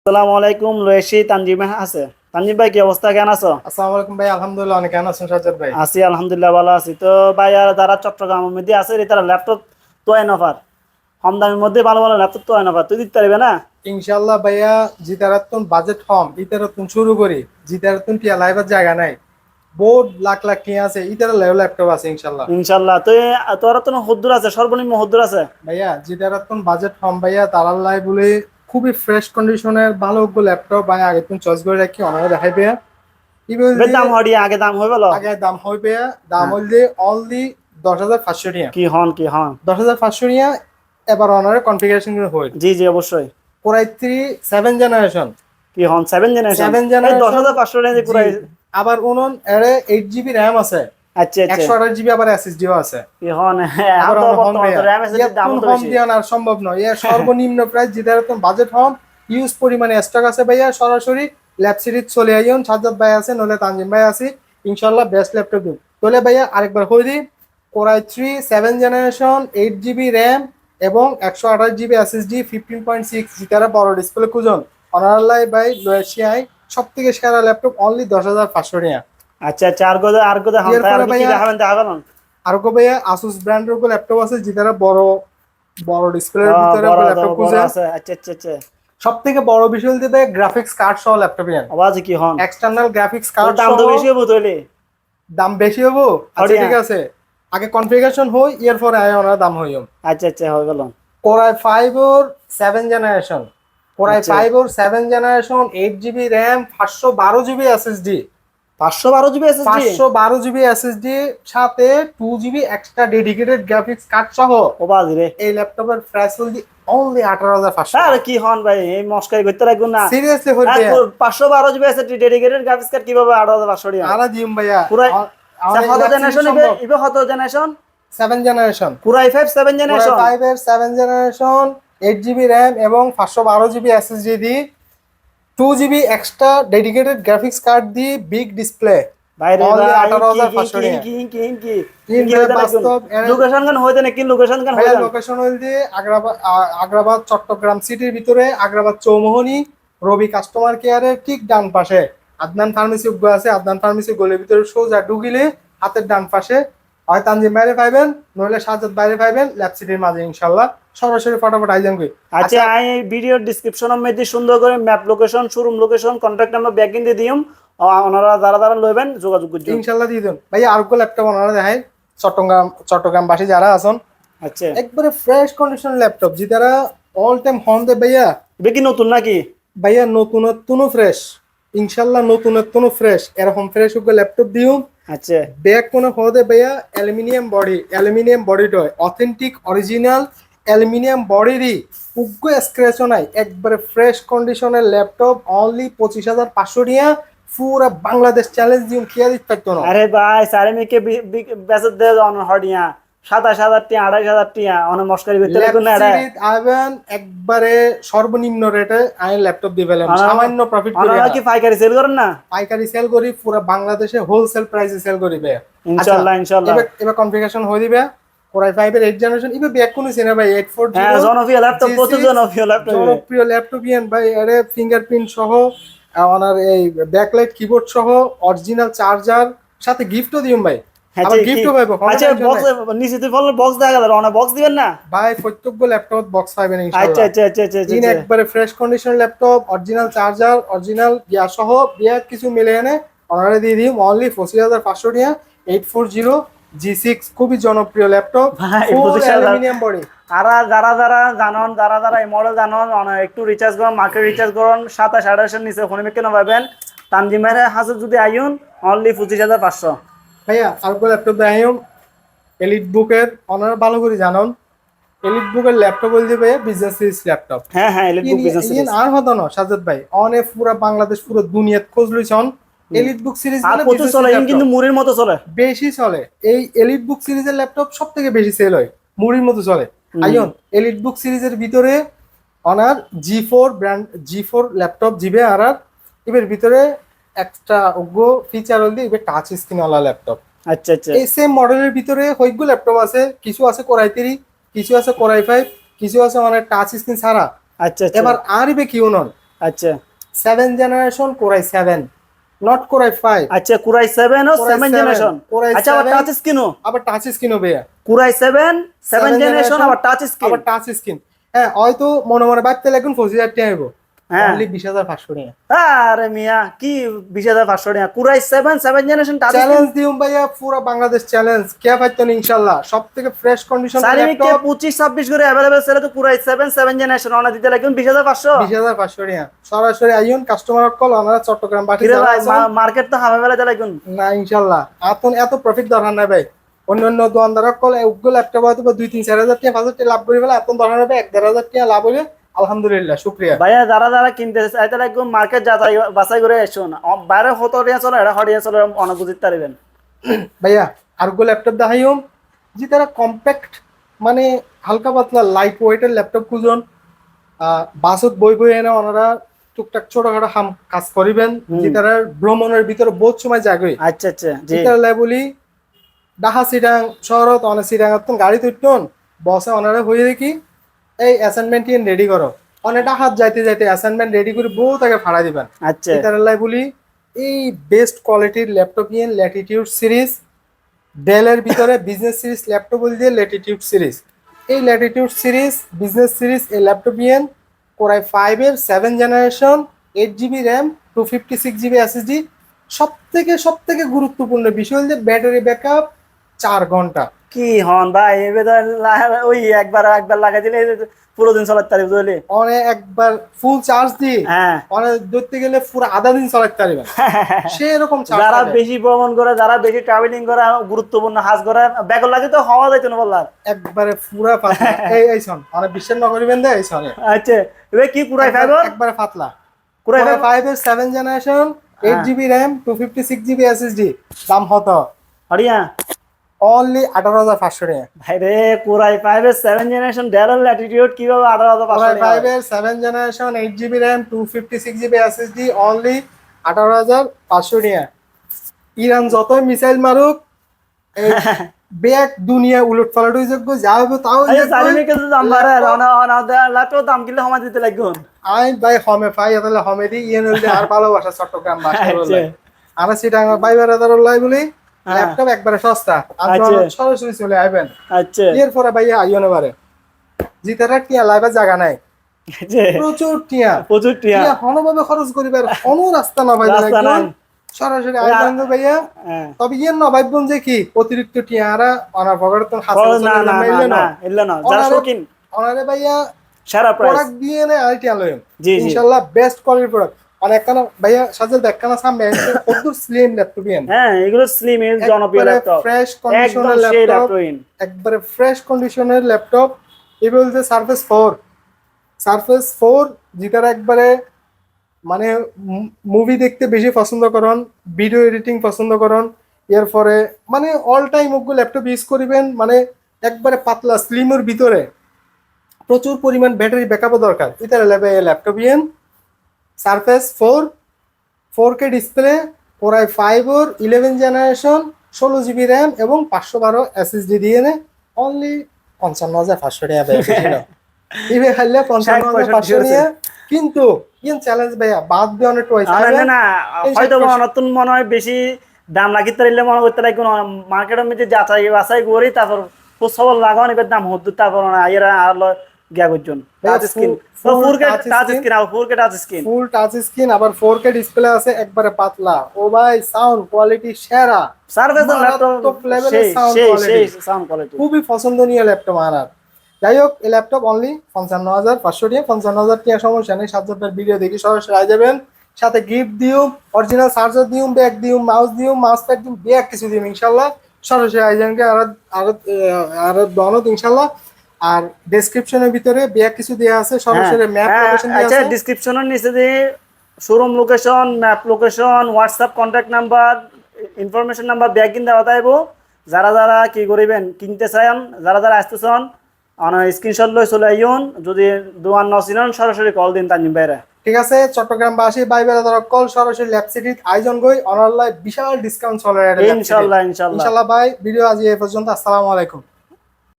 আসসালামু আলাইকুম রয়েছি তানজিম আছে। তানজিম ভাই কি অবস্থা, কেন আছো? আসসালামু আলাইকুম ভাই, আলহামদুলিল্লাহ। অনেক কেমন আছেন সাজ্জাদ ভাই? আছি আলহামদুলিল্লাহ, ভালো আছি। তো ভাই আর যারা চট্টগ্রামের মধ্যে আছে তারা ল্যাপটপ তো এন অফার, কম দামের মধ্যে ভালো ভালো ল্যাপটপ তো এন অফার, তুই দিতে পারবে না? ইনশাআল্লাহ ভাইয়া, জিতারাতুন বাজেট কম ইতারাতুন শুরু করি। জিতারাতুন টিয়া লাইভের জায়গা নাই। বহুত লাখ লাখ কি আছে ইতারা লেভেল ল্যাপটপ আছে ইনশাআল্লাহ। ইনশাল্লাহ। তো তোরা তো হদ্দুর আছে, সর্বনিম্ন হদ্দুর আছে। ভাইয়া জিতারাতুন বাজেট কম ভাইয়া, তারার লাই বলে খুবই ফ্রেশ কন্ডিশনের ভালো ল্যাপটপ ভাই আগে তুমি চয়েস করে রাখি অনারা দেখাই ভাইয়া। কি এবার বলছি? দাম হড়িয়ে আগে দাম হয়ে গেল। আগে দাম হয় ভাইয়া, দাম হ্যাঁ, হইলে অনলি 10,500 টাকা। কি হন 10,500 টাকা। এবার অনারের কনফিগারেশন হইল জি জি অবশ্যই। Core i 3 7 generation. কি হন 7 জেনারেশন? 7 জেনারেশন। 10,500 রেঞ্জে জি। পুরাই। আবার উনন এর 8 জিবি র্যাম আছে। আচ্ছা আচ্ছা। 128 জিবি আবার এসএসডিও আছে। কি হন এখন আবার তো অন হোম বর্তমানে তো ভাইয়া। র্যাম এসএসডির দাম ইয়াতুন তো হোম বেশি। দিয়া আর সম্ভব নয়। এর সর্বনিম্ন প্রাইস যেটা তো বাজেট হোম ইউজ পরিমাণে স্টক আছে ভাইয়া। সরাসরি ল্যাব সিরিজ চলে আইন। সাজ্জাদ ভাই আছে, নলে তানজিম ভাই আছে। ইনশাআল্লাহ বেস্ট ল্যাপটপ দিন। তোলে ভাইয়া আরেকবার হই দি। কোরাই 3 7 জেনারেশন, 8 জিবি র্যাম এবং 128 জিবি এসএসডি, 15.6 যেটারা বড় ডিসপ্লে খুঁজন অনারলাই ভাই লোয়েশিয়াই সব থেকে সেরা ল্যাপটপ অনলি 10,500 টাকা। আচ্ছা আচ্ছা, আর গোদে হন তাই আর এরপরে কি কি ভাইয়া দেখাবেন দেখাবেন। আর কো ভাইয়া আসুস ব্র্যান্ডের উপর ল্যাপটপ আছে যেটা বড় বড় ডিসপ্লের ভিতরে বড় ল্যাপটপ বড় খুঁজে। আছে, আচ্ছা আচ্ছা আচ্ছা। সব থেকে বড় বিষয় দিবে গ্রাফিক্স কার্ড সহ ল্যাপটপ ইয়ান। আওয়াজ কি হন? এক্সটার্নাল গ্রাফিক্স তাহলে কার্ড দাম সহ। তো বেশি হবো তাহলে। দাম বেশি হবো? আচ্ছা হরিয়া। ঠিক আছে। আগে কনফিগারেশন হই এর পরে আয় ওনার দাম হইম। আচ্ছা আচ্ছা হয়ে গেল। কোরাই 5 ওর 7 জেনারেশন। কোরাই আচ্ছা 5 ওর 7 generation, 8 GB RAM, 512 GB SSD. 512 GB SSD? 512 GB SSD সাথে 2 GB extra dedicated graphics card সহ। ও বাজি রে। এই ল্যাপটপের প্রাইস হল অনলি 18,500। আর কি হন ভাই, এই মস্কারি করতে রাখবেন না। সিরিয়াসলি হল আর ভাইয়া। 512 GB SSD dedicated graphics card কিভাবে 8,500 টাকা? আরা দিম ভাইয়া। পুরাই আমার কত ল্যাব সিরিজ জেনারেশন ইবে সম্ভব। ইবে কত জেনারেশন? 7 জেনারেশন। পুরাই 5 7 কোরাই জেনারেশন? 5 এর 7 জেনারেশন, 8 জিবি র্যাম এবং 512 জিবি এসএসডি দি, 2 GB extra dedicated graphics card দি, বিগ ডিসপ্লে। ভাইরে অনলি ভাই কি কি 18,500 কি টাকা। কি কি কি তিন কি ভাই হইতে রাখবেন। বাস্তব লোকেশন গান হইতে নাকি লোকেশন গান ভাইয়া হইতেন? লোকেশন হইল দিয়ে আগ্রাবাদ, আগ্রাবাদ চট্টগ্রাম সিটির ভিতরে আগ্রাবাদ চৌমোহনী রবি কাস্টমার কেয়ারের ঠিক ডান পাশে আদনান ফার্মেসি আছে। আদনান ফার্মেসি গলির ভিতরে সোজা ঢুকিলে হাতের ডান পাশে হয় তানজিম বাইরে পাইবেন, নইলে সাজাদ বাইরে পাইবেন ল্যাব সিটির মাঝে ইনশাল্লাহ। সরাসরি ফটাফট আইজান কই। আচ্ছা আই এই ভিডিও ডেসক্রিপশনের মধ্যে সুন্দর করে map location, showroom location, contact number ব্যাকিং দিয়ে দিম। ওনারা যারা যারা লইবেন যোগাযোগ করবেন। ইনশাল্লাহ দিয়ে দেন ভাইয়া। আর কো ল্যাপটপ ওনারা দেখায় চট্টগ্রামবাসী যারা আছেন। আচ্ছা একবারে ফ্রেশ কন্ডিশন ল্যাপটপ যেটারা অল টাইম হন দে ভাইয়া। এটা কি নতুন নাকি? ভাইয়া নতুনত্বনো ফ্রেশ। ইনশাল্লাহ নতুনত্বনো ফ্রেশ। এরকম ফ্রেশ হোক ল্যাপটপ দিও। আচ্ছা ব্যাক কোনো হদে ভাইয়া অ্যালুমিনিয়াম বডি টয় অথেন্টিক অরিজিনাল অ্যালুমিনিয়াম বডিরই উগ্র স্ক্র্যাচ নাই। একবারে ফ্রেশ কন্ডিশনের ল্যাপটপ অনলি 25,500 টাকা। পুরা বাংলাদেশ চ্যালেঞ্জ দিন খেয়া দিতে পারতো না। আরে ভাই সারে মেকে বেচে দে অন হড়িয়া 27,000 টিয়া 28,000 টিয়া অনেক মস্কারি করতে ল্যাব রাখবেন না এটা। সিরিজ আইবেন একবারে সর্বনিম্ন রেটে আমি ল্যাপটপ দিবেলাম সামান্য প্রফিট করে। ওনারা কি পাইকারি সেল করেন না? পাইকারি সেল করি পুরো বাংলাদেশে হোলসেল প্রাইসে সেল করিবে। ইনশাআল্লাহ ইনশাআল্লাহ। এবার কনফিগারেশন হয়ে দিবে। কোরাই 5 এর 8 জেনারেশন ইবে ব্যাক কোন সিনা ভাই হ্যাঁ 840 জনপ্রিয় ল্যাপটপ, প্রচুর জনপ্রিয় ল্যাপটপ। জনপ্রিয় ল্যাপটপ ইয়ান ভাই। আরে ফিঙ্গারপ্রিন্ট সহ ওনার এই ব্যাকলাইট কিবোর্ড সহ অরিজিনাল চার্জার সাথে গিফটও দিম ভাই। আবার গিফটও পাইবো। আচ্ছা বক্স নিচে তুই বললে বক্স দেখা গেল, অনেক বক্স দিবেন না? ভাই প্রত্যেক ল্যাপটপ বক্স পাবেন আচ্ছা ইনশাআল্লাহ। আচ্ছা আচ্ছা আচ্ছা ইন আচ্ছা। একবারে fresh condition laptop, original charger, original গিয়া সহ বিয়া কিছু মিলে এনে অনারে দিয়ে দিই অনলি 25,500 টাকা। 840 G6 খুবই জনপ্রিয় ল্যাপটপ, ভাই ফুল 25,000। Aluminium body. আর যারা যারা জানন, যারা যারা এই মডেল জানন একটু রিচার্জ করুন, মার্কেট রিচার্জ করুন। 27,000 নিচে ফোনে কেন পাবেন? তানজিমের হাসে যদি আইন অনলি 25,500। ভাইয়া আর কো ল্যাপটপ দেখাইম এলিট বুকের অনার ভালো করে জানন। এলিট বুকের ল্যাপটপ বলতে ভাইয়া বিজনেস সিরিজ ল্যাপটপ। হ্যাঁ হ্যাঁ EliteBook business in series. আর হতো না সাজাদ ভাই অনেক পুরা বাংলাদেশ পুরো দুনিয়াত খোঁজ লইছন। এলিট বুক সিরিজ আর বলে প্রচুর বিজনেস চলে, ল্যাপটপ কিন্তু মুড়ির মতো চলে। বেশি চলে। এই এলিট বুক সিরিজের ল্যাপটপ সব থেকে বেশি সেল হয়, মুড়ির মতো চলে। আইন এলিট বুক সিরিজের ভিতরে অনার জি4 ল্যাপটপ জিবে আর এর ভিতরে একটা অজ্ঞ ফিচার হল দিয়ে টাচ স্ক্রিন ওয়ালা ল্যাপটপ। আচ্ছা আচ্ছা এই সেম মডেলের ভিতরে কয়েকগুলো ল্যাপটপ আছে। কিছু আছে কোরাই 3, কিছু আছে কোরাই 5, কিছু আছে মানে টাচ স্ক্রিন ছাড়া। আচ্ছা আচ্ছা। এবার আর ইবে কিউ নন আচ্ছা 7 জেনারেশন কোরাই 7, নট কোরাই 5। আচ্ছা কুরাই 7 ও Core i 7 7, generation. Core i আচ্ছা আবার 7 টাচ স্ক্রিনও, আবার টাচ স্ক্রিনও ভাইয়া। কুরাই 7 7 জেনারেশন আবার টাচ স্ক্রিন। আবার টাচ স্ক্রিন। হ্যাঁ হয়তো মনে মনে ভাবতে লাগুন 25,000 টাকা আইবো, হ্যাঁ অনলি 20,500 টাকা। আরে মিয়া কি 20,500 টাকা কুরাই 7 জেনারেশন টাচ স্ক্রিন। চ্যালেঞ্জ দিউম ভাইয়া, পুরো বাংলাদেশ চ্যালেঞ্জ, কে পাইতো না ইনশাআল্লাহ। সবথেকে ফ্রেশ কন্ডিশন চারিদিকে ল্যাপটপ 25-26 করে अवेलेबल ছেলে তো কুরাই 7 জেনারেশন অনা দিতে লাগবে 20,500। 20,500 টাকা। সরাসরি আইউন, কাস্টমার কল আমরা চট্টগ্রাম বাটি কিরে যারা ভাই আছেন মার্কেট তো হাফ বেলা চালাইকুন না ইনশাআল্লাহ। আতন এত প্রফিট দরকার নাই ভাই। অন্য অন্য দোকানদার কল উগ্র ল্যাপটপ হয়তো 2-3-4 হাজার টাকা 5,000 টাকা লাভ করে ফেলে, এত দরকার হবে 1-1,500 টাকা লাভ হলে আলহামদুলিল্লাহ শুকরিয়া। ভাইয়া যারা কিনতে চাইতে লাগবে মার্কেট যাচাই বাছাই করে এসো না বাইরে হতো রিয়া চলে এটা হরিয়া চলে অনেক বুঝিতে পারবেন। ভাইয়া আরগো ল্যাপটপ দেখাইম যে তারা কম্প্যাক্ট মানে হালকা পাতলা লাইট ওয়েটের ল্যাপটপ খুঁজন, বাসত বই বই এনে ওনারা টুকটাক ছোটখাটো কাজ করিবেন যে তারা ভ্রমণের ভিতরে বহুত সময় জাগবে। আচ্ছা আচ্ছা জি তারা বলি ডাহা সিডাং শহরত অনেক সিডাং গাড়ি তুইটন বসে ওনারা হয়ে দেখি এই অ্যাসাইনমেন্ট রেডি করো, অনেক ডাহাত যাইতে যাইতে অ্যাসাইনমেন্ট রেডি করে বহুত আগে ভাড়া দিবেন। আচ্ছা তারা বলি এই বেস্ট কোয়ালিটির ল্যাপটপ নিয়ে ল্যাটিটিউড সিরিজ, ডেলের ভিতরে বিজনেস সিরিজ ল্যাপটপ বলে দিয়ে ল্যাটিটিউড সিরিজ, এই ল্যাটিটিউড সিরিজ বিজনেস সিরিজ এই ল্যাপটপ নিয়ে core i 5 7 generation 8 GB RAM 256 GB SSD। সব থেকে গুরুত্বপূর্ণ বিষয় হল যে ব্যাটারি ব্যাকআপ 4 ঘন্টা। কি হন ভাই এবার ওই একবার লাগাই দিলে পুরো দিন চলাতে পারবে বুঝলি। অনেক একবার ফুল চার্জ দিয়ে হ্যাঁ অনেক ধরতে গেলে পুরো আধা দিন চালাতে পারবেন সেরকম চার্জ। যারা বেশি ভ্রমণ করে যারা বেশি ট্রাভেলিং করে গুরুত্বপূর্ণ হাজ করে ব্যাগ লাগে তো হওয়া যাইতো না বললাম একবারে পুরা পাতলা। এই শোন অনেক বিশ্বাস না করিবেন দে এই শোনে আচ্ছা এবার কি কুরাই ফাইবার একবারে পাতলা কুরাই core i 5 7 generation 8 GB RAM 256 GB SSD দাম হতো হরিয়া অনলি 18,500 টাকা। ভাই রে কুরাই 7 জেনারেশন ডেল ল্যাটিটিউড কিভাবে 18,500 কোরাই টাকা 5 7 generation 8 GB RAM 256 GB SSD only 18,500 টাকা। ইরান যতই মিসাইল মারুক এই ব্যাগ দুনিয়া উলট পালট হয়ে যাবে, যা হবে তাও আরে সারিমে কিছু দাম বাড়ে ল্যাপটপ দাম কিনলে সময় দিতে লাগুন। আই ভাই হমে পাই তাহলে হমে দি ইয়ে নইলে আর ভালোবাসা চট্টগ্রাম বাসা আমরা সেটা আমার ভাই বেড়াদার লাই বলি ল্যাপটপ একবারে সস্তা আপনারা সরাসরি চলে আসবেন। আচ্ছা এরপরে ভাইয়া আইয়নে পারে জিতারা টিয়া লাইবা জায়গা নাই প্রচুর টিয়া হনভাবে খরচ করিবার কোনো রাস্তা না ভাই সরাসরি আইবেন ভাইয়া। তবে ইয়ে না ভাববেন যে কি অতিরিক্ত টিয়ারা অনার পকেটে ওনারে ভাইয়া সারা প্রোডাক্ট দিয়ে নে আর টিয়া লইম ইনশাআল্লাহ বেস্ট কোয়ালিটির প্রোডাক্ট। অনেক কানা ভাইয়া সাজেল দেখকানা সামনে কত স্লিম ল্যাপটপ ইয়ান। হ্যাঁ এগুলো স্লিম এর জনপ্রিয় ল্যাপটপ ফ্রেশ কন্ডিশনের ল্যাপটপ একবারে ফ্রেশ কন্ডিশনের ল্যাপটপ। এগুলো যে সারফেস 4 যেটার একবারে মানে মুভি দেখতে বেশি পছন্দ করেন, ভিডিও এডিটিং পছন্দ করেন, এরপরে মানে অল টাইম ওগুলো ল্যাপটপ ইউজ করিবেন মানে একবারে পাতলা স্লিমের ভিতরে প্রচুর পরিমাণ ব্যাটারি ব্যাকআপও দরকার। এটার laptop yen surface 4K display core i 5 11 generation 16 GB RAM এবং 512 SSD দিয়ে নে অনলি 55,500 টাকা পেয়েছিল ইবে খাইলে 55,500 নিয়ে। কিন্তু ইন চ্যালেঞ্জ ভাইয়া বাদ দিয়ে অনেক টয়েস না না হয়তো নতুন মনে হয় বেশি দাম লাগিতে পারলে মনে করতে লাগে মার্কেটের মধ্যে যাচাই বাছাই করি তারপর সবল লাগাও এবার দাম হতো তারপর না এরা আর গিয়া করছেন টাচ স্ক্রিন ফুল টাচ স্ক্রিন আবার 4K ডিসপ্লে আছে একবারে পাতলা। ও ভাই সাউন্ড কোয়ালিটি সেরা, ল্যাপটপ লেভেলের সাউন্ড কোয়ালিটি খুবই পছন্দনীয় ল্যাপটপ আমার। যাই হোক এই ল্যাপটপ অনলি 55,500 টাকা। 55,000 টাকা সমস্যা নেই, 7 ভিডিও দেখি সরাসরি আই যাবেন, সাথে গিফট দিও, অরিজিনাল চার্জার দিও, ব্যাগ দিও, মাউস প্যাড দিও, ব্যাগ কিছু দিও ইনশাআল্লাহ। সরাসরি আই যাবেন আর দনত ইনশাআল্লাহ। আর ডেসক্রিপশনের ভিতরে ব্যাগ কিছু দেয়া আছে, সরাসরি ম্যাপ লোকেশন দেয়া আছে। আচ্ছা ডেসক্রিপশনের নিচে দিয়ে showroom location, map location, WhatsApp contact number, information number bag কিনতে বাতাইব। যারা কি করিবেন কিনতে চান, যারা আসতে চান স্ক্রিনশট লই চলে আইন। যদি দোকান ন চিনেন সরাসরি কল দিন তানজিম ভাইরা। ঠিক আছে চট্টগ্রামবাসী ভাই বেড়াদার কল সরাসরি ল্যাব সিটির আয়োজন কই অনলাইন বিশাল ডিসকাউন্ট চলে ইনশাআল্লাহ ভাই। ভিডিও আজ এই পর্যন্ত। আসসালামু আলাইকুম।